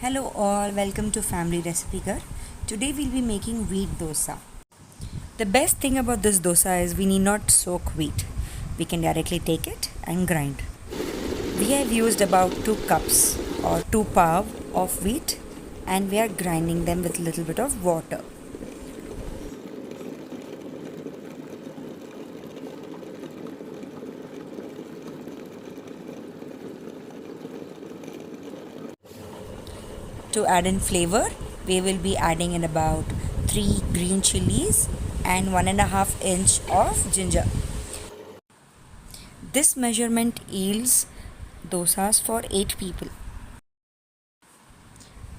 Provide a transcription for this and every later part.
Hello all, welcome to Family Recipe Ghar. Today we'll be making wheat dosa. The best thing about this dosa is we need not soak wheat. We can directly take it and grind. We have used about 2 cups or 2 pav of wheat and we are grinding them with a little bit of water. To add in flavor, we will be adding in about 3 green chilies and 1.5 inch of ginger. This measurement yields dosas for 8 people.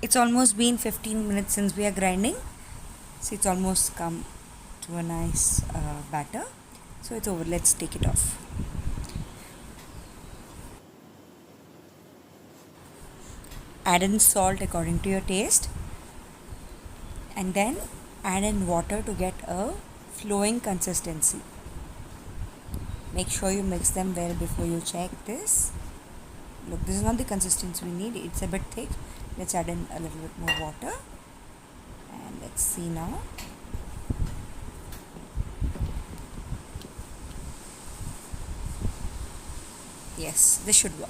It's almost been 15 minutes since we are grinding. So it's almost come to a nice batter. So it's over. Let's take it off. Add in salt according to your taste. And then add in water to get a flowing consistency. Make sure you mix them well before you check this. Look, this is not the consistency we need. It's a bit thick. Let's add in a little bit more water. And let's see now. Yes, this should work.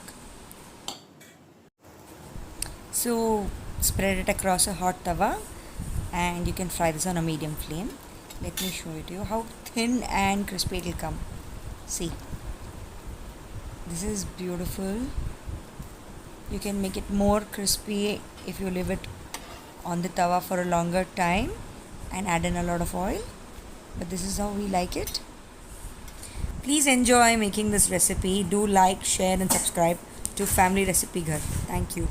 So spread it across a hot tawa and you can fry this on a medium flame. Let me show it to you how thin and crispy it will come. See, this is beautiful. You can make it more crispy if you leave it on the tawa for a longer time and add in a lot of oil, but this is how we like it. Please enjoy making this recipe. Do like, share and subscribe to Family Recipe Ghar. Thank you.